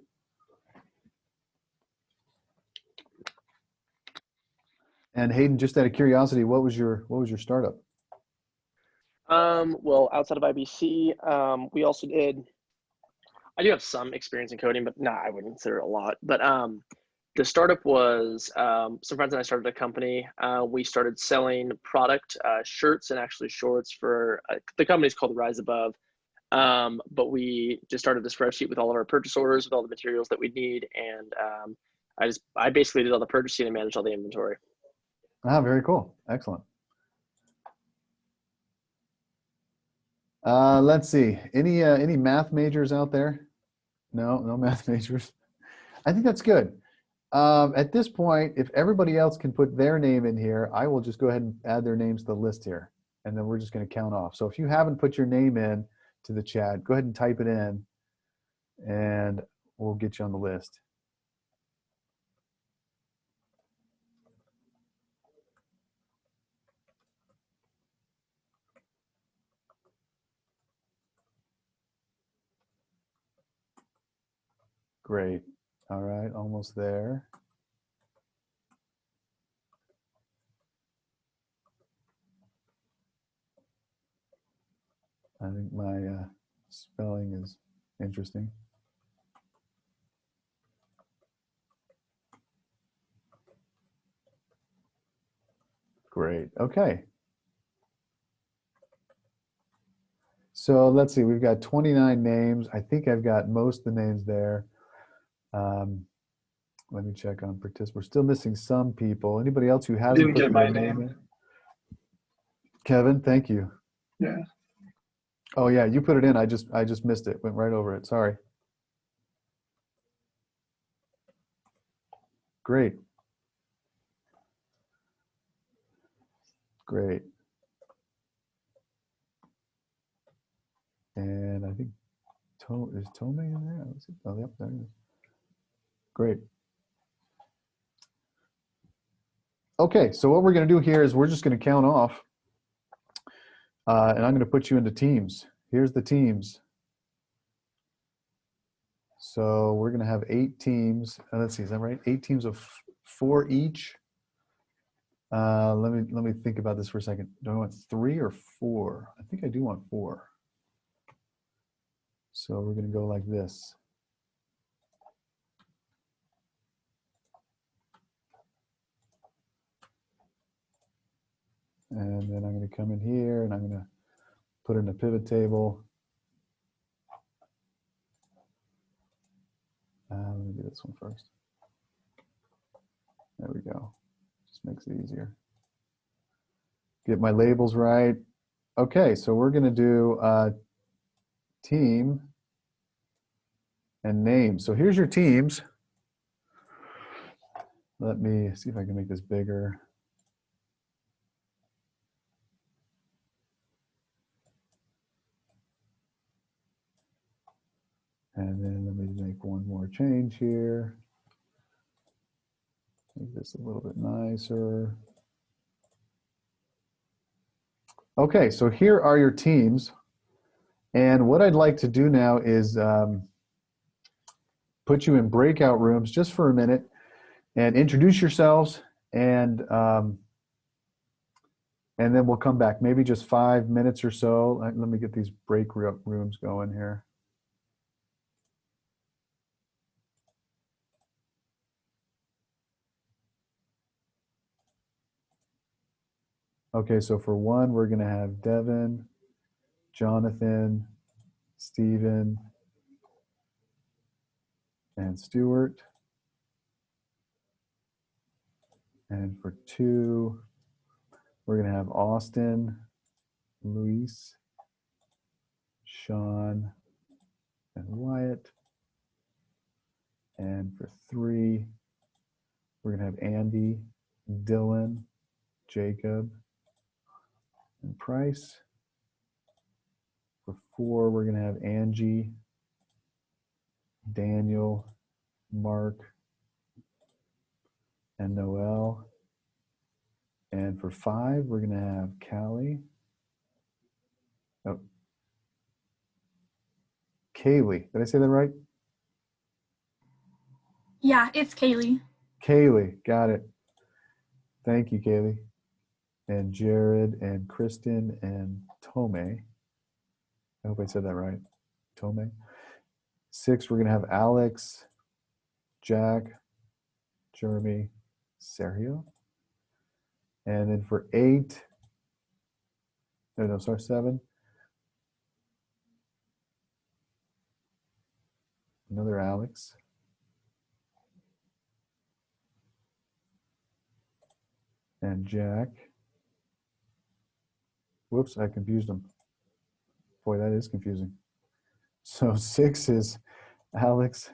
And Hayden, just out of curiosity, what was your startup? Well, outside of IBC, we also did. I do have some experience in coding, but I wouldn't consider it a lot. But the startup was some friends and I started a company. We started selling product, shirts and actually shorts for the company's called Rise Above. But we just started a spreadsheet with all of our purchase orders, with all the materials that we need, and I basically did all the purchasing and managed all the inventory. Ah, very cool. Excellent. Let's see. Any math majors out there? No math majors. I think that's good. At this point, if everybody else can put their name in here, I will just go ahead and add their names to the list here, and then we're just going to count off. So if you haven't put your name in to the chat, go ahead and type it in, and we'll get you on the list. Great. All right, almost there. I think my spelling is interesting. Great. Okay. So let's see. We've got 29 names. I think I've got most of the names there. Let me check on participants. We're still missing some people. Anybody else who hasn't Didn't put get their my name name. in? Kevin, thank you. Yeah. Oh yeah, you put it in. I just missed it. Went right over it. Sorry. Great. Great. And I think is Tome in there? Let's see. Oh, yep, there it is. Great. Okay, so what we're going to do here is we're just going to count off, and I'm going to put you into teams. Here's the teams. So we're going to have 8 teams. Let's see, is that right? 8 teams of 4 each. Let me think about this for a second. Do I want 3 or 4? I think I do want 4. So we're going to go like this. And then I'm going to come in here and I'm going to put in a pivot table. Let me do this one first. There we go. Just makes it easier. Get my labels right. Okay, so we're going to do team and name. So here's your teams. Let me see if I can make this bigger. And then let me make one more change here. Make this a little bit nicer. Okay, so here are your teams. And what I'd like to do now is put you in breakout rooms just for a minute and introduce yourselves, and then we'll come back, maybe just 5 minutes or so. Let me get these break rooms going here. Okay, so for one, we're going to have Devin, Jonathan, Stephen, and Stuart. And for 2, we're going to have Austin, Luis, Sean, and Wyatt. And for 3, we're going to have Andy, Dylan, Jacob, and Price. For 4, we're going to have Angie, Daniel, Mark, and Noel. And for 5, we're going to have Callie. Oh, Kaylee. Did I say that right? Yeah, it's Kaylee. Kaylee. Got it. Thank you, Kaylee. And Jared and Kristen and Tome. I hope I said that right. Tome. 6, we're going to have Alex, Jack, Jeremy, Sergio. And then for 8, no, sorry, 7. Another Alex. And Jack. Whoops, I confused them. Boy, that is confusing. So 6 is Alex.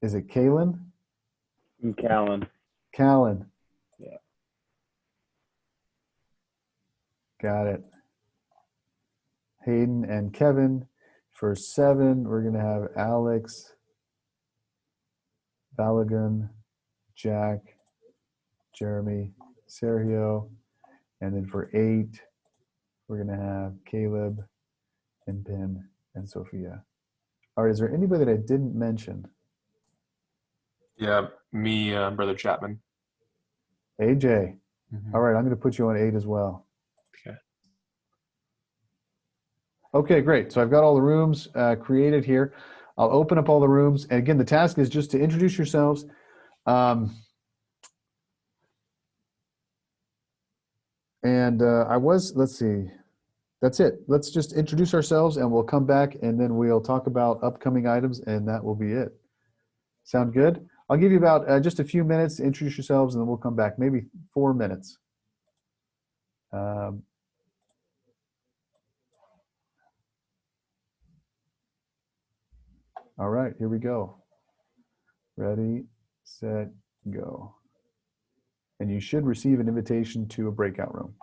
Is it Kalen? Callan. Callan. Yeah. Got it. Hayden and Kevin. For 7, we're going to have Alex, Balagan, Jack, Jeremy, Sergio. And then for 8, we're going to have Caleb and Ben and Sophia. All right, is there anybody that I didn't mention? Yeah, me, Brother Chapman. AJ. Mm-hmm. All right, I'm going to put you on 8 as well. Okay. Okay, great. So I've got all the rooms created here. I'll open up all the rooms. And again, the task is just to introduce yourselves. Let's see. That's it. Let's just introduce ourselves and we'll come back and then we'll talk about upcoming items and that will be it. Sound good? I'll give you about just a few minutes to introduce yourselves and then we'll come back, maybe 4 minutes. All right, here we go. Ready, set, go. And you should receive an invitation to a breakout room.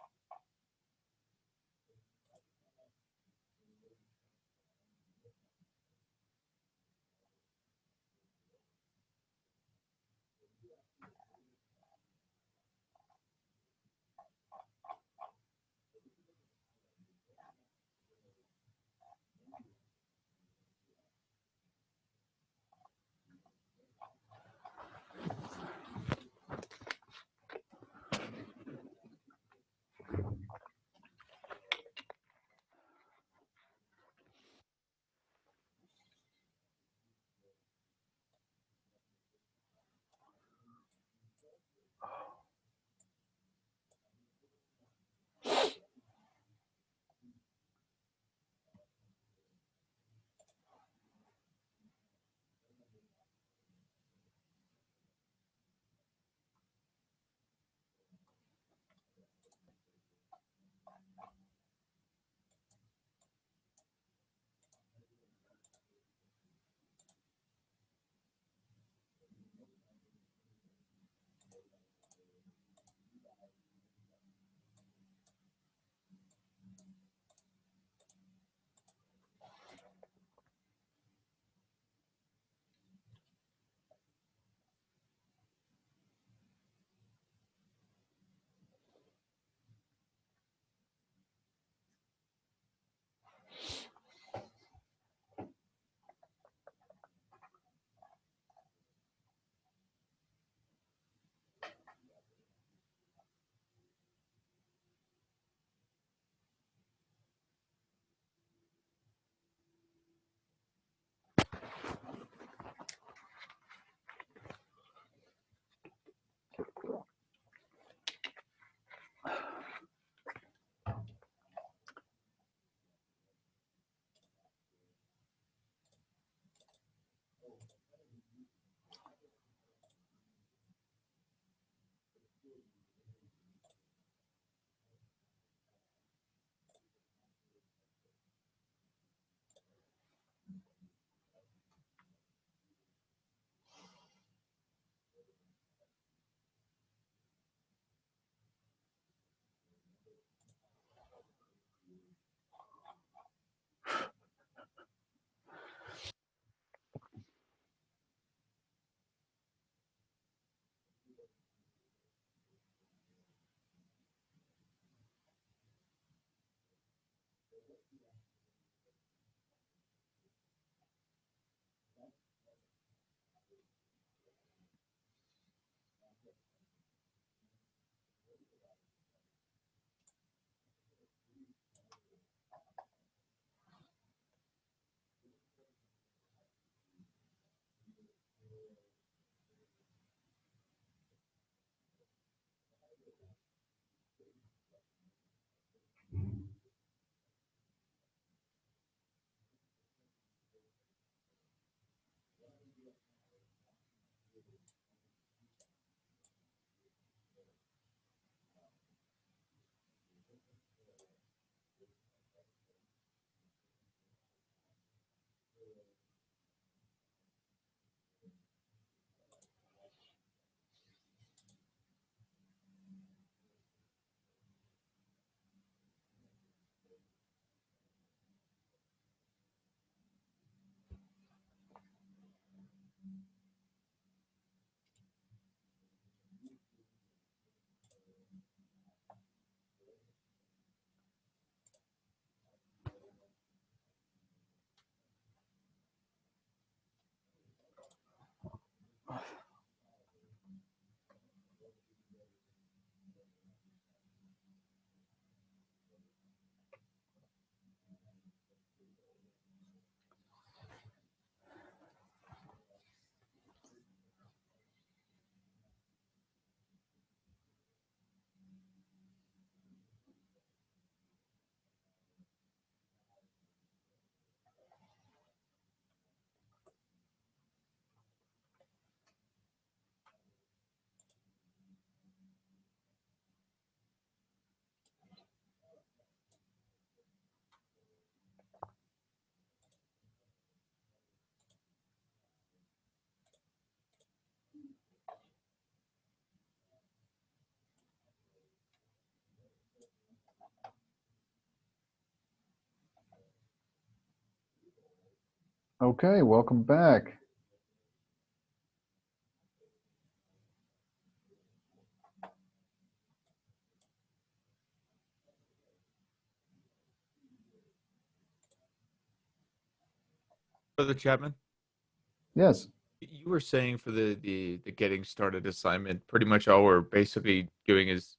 Okay, welcome back. Brother Chapman, Yes. you were saying for the getting started assignment, pretty much all we're basically doing is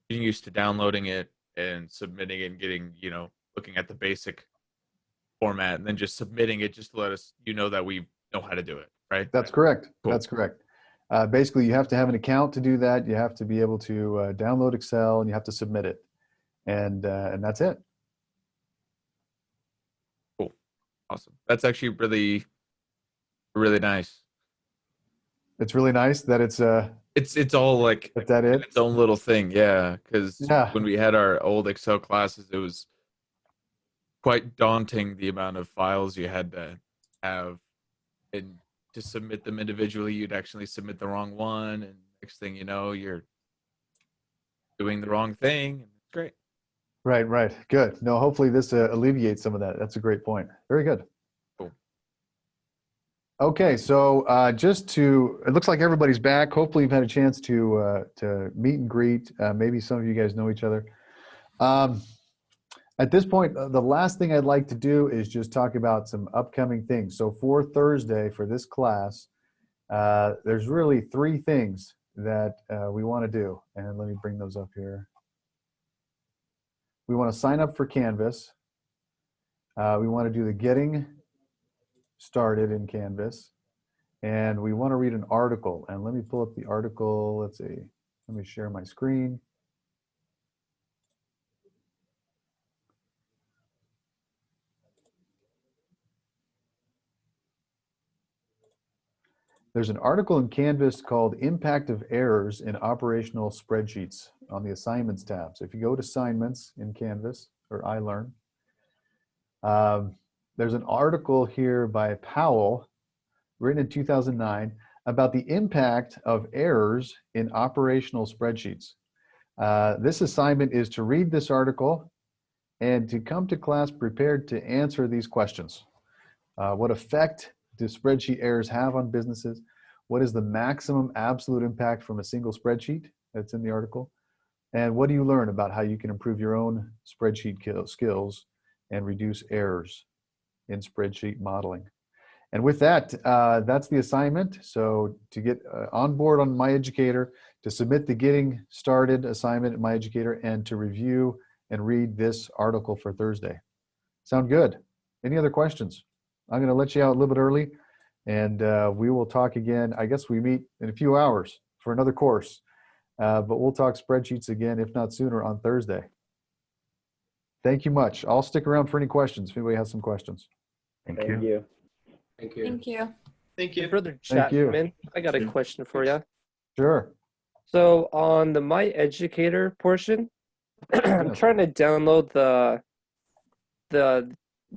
getting used to downloading it and submitting it and getting, looking at the basic format and then just submitting it just to let us, that we know how to do it, right? That's correct. Cool. That's correct. Basically, you have to have an account to do that. You have to be able to download Excel, and you have to submit it, and that's it. Cool. Awesome. That's actually really, really nice. It's really nice that it's all like that it its own little thing, yeah. Because when we had our old Excel classes, it was quite daunting the amount of files you had to have, and to submit them individually, you'd actually submit the wrong one, and next thing you know, you're doing the wrong thing. It's great. Right. Good. No, hopefully this alleviates some of that. That's a great point. Very good. Cool. Okay, so it looks like everybody's back. Hopefully you've had a chance to meet and greet. Maybe some of you guys know each other. At this point, the last thing I'd like to do is just talk about some upcoming things. So for Thursday, for this class, there's really 3 things that we want to do. And let me bring those up here. We want to sign up for Canvas. We want to do the getting started in Canvas. And we want to read an article. And let me pull up the article. Let's see. Let me share my screen. There's an article in Canvas called Impact of Errors in Operational Spreadsheets on the Assignments tab. So if you go to Assignments in Canvas, or iLearn, there's an article here by Powell, written in 2009, about the impact of errors in operational spreadsheets. This assignment is to read this article and to come to class prepared to answer these questions. What effect do spreadsheet errors have on businesses? What is the maximum absolute impact from a single spreadsheet? That's in the article. And what do you learn about how you can improve your own spreadsheet skills and reduce errors in spreadsheet modeling? And with that, that's the assignment. So to get on board on MyEducator, to submit the Getting Started assignment at MyEducator, and to review and read this article for Thursday. Sound good? Any other questions? I'm going to let you out a little bit early, and we will talk again. I guess we meet in a few hours for another course, but we'll talk spreadsheets again, if not sooner, on Thursday. Thank you much. I'll stick around for any questions if anybody has some questions. Thank you. Thank you. Thank you. Brother Thank you. Chapman, I got a question for you. Sure. So on the MyEducator portion, I'm Yes. trying to download the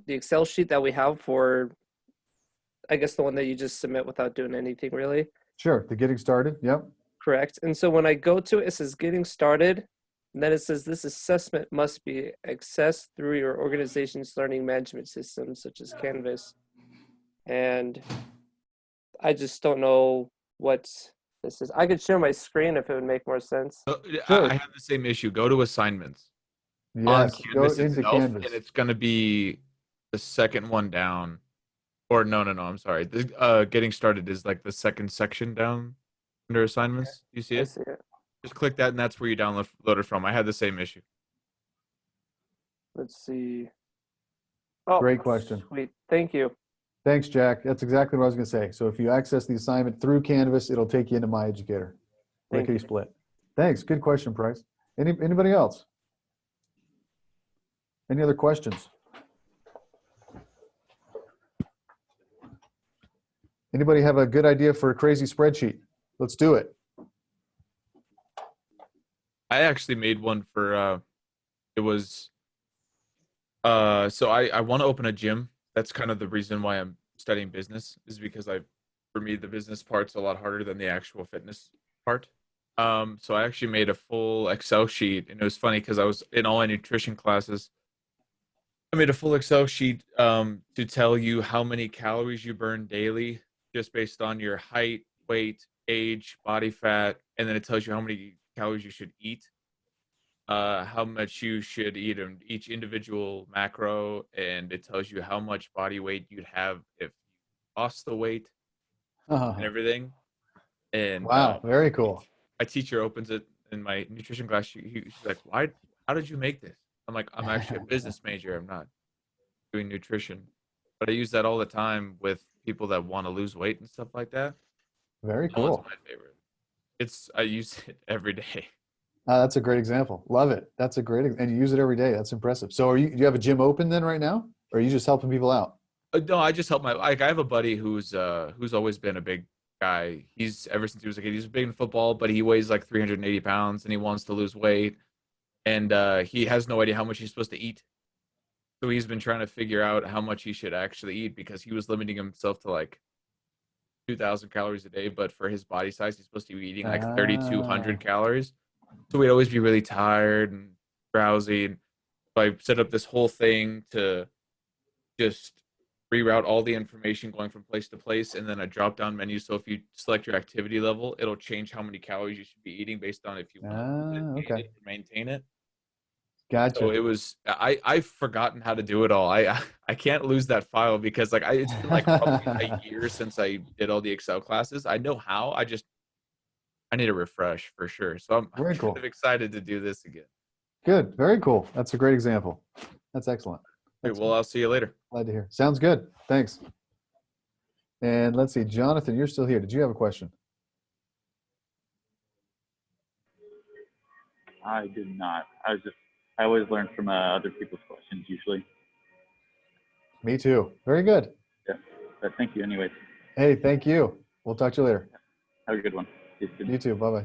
Excel sheet that we have for, I guess, the one that you just submit without doing anything really. Sure. The Getting Started. Yep. Correct. And so when I go to it, it says getting started. And then it says this assessment must be accessed through your organization's learning management system, such as Canvas. And I just don't know what this is. I could share my screen if it would make more sense. I have the same issue. Go to assignments on Yes. Go Canvas into itself, Canvas. and it's going to be the second one down. Or no, I'm sorry. The getting started is like the second section down under assignments. You see I it? see it. Just click that, and that's where you download it from. I had the same issue. Let's see. Oh, Great question. Sweet. Thank you. Thanks, Jack. That's exactly what I was going to say. So if you access the assignment through Canvas, it'll take you into MyEducator. Thank Lickety you. split. Thanks. Good question, Price. Anybody else? Any other questions? Anybody have a good idea for a crazy spreadsheet? Let's do it. I actually made one for it was so I want to open a gym. That's kind of the reason why I'm studying business, is because for me the business part's a lot harder than the actual fitness part. So I actually made a full Excel sheet, and it was funny because I was in all my nutrition classes. I made a full Excel sheet to tell you how many calories you burn daily, just based on your height, weight, age, body fat, and then it tells you how many calories you should eat, how much you should eat in each individual macro, and it tells you how much body weight you'd have if you lost the weight and everything. And Wow, very cool. my teacher opens it in my nutrition class. She's like, "Why? How did you make this?" I'm like, "I'm actually a business major. I'm not doing nutrition." But I use that all the time with people that want to lose weight and stuff like that. Very That one's cool. my favorite. I use it every day. That's a great example. Love it. That's a great, and you use it every day. That's impressive. So do you have a gym open then right now? Or are you just helping people out? No, I just help I have a buddy who's always been a big guy. He's ever since he was a kid. He's big in football, but he weighs like 380 pounds and he wants to lose weight. And he has no idea how much he's supposed to eat. So he's been trying to figure out how much he should actually eat because he was limiting himself to like 2,000 calories a day, but for his body size, he's supposed to be eating like 3,200 calories. So we'd always be really tired and drowsy. And so I set up this whole thing to just reroute all the information going from place to place, and then a drop-down menu. So if you select your activity level, it'll change how many calories you should be eating based on if you want to maintain it. Gotcha. So it was I've forgotten how to do it all. I can't lose that file because like it's been like probably a year since I did all the Excel classes. I know how. I need a refresh for sure. So I'm Very cool. kind of excited to do this again. Good. Very cool. That's a great example. That's excellent. Okay, well, I'll see you later. Glad to hear. Sounds good. Thanks. And let's see, Jonathan, you're still here. Did you have a question? I did not. I always learn from other people's questions usually. Me too. Very good. Yeah, but thank you anyways. Hey, thank you. We'll talk to you later. Have a good one. You too. Bye-bye.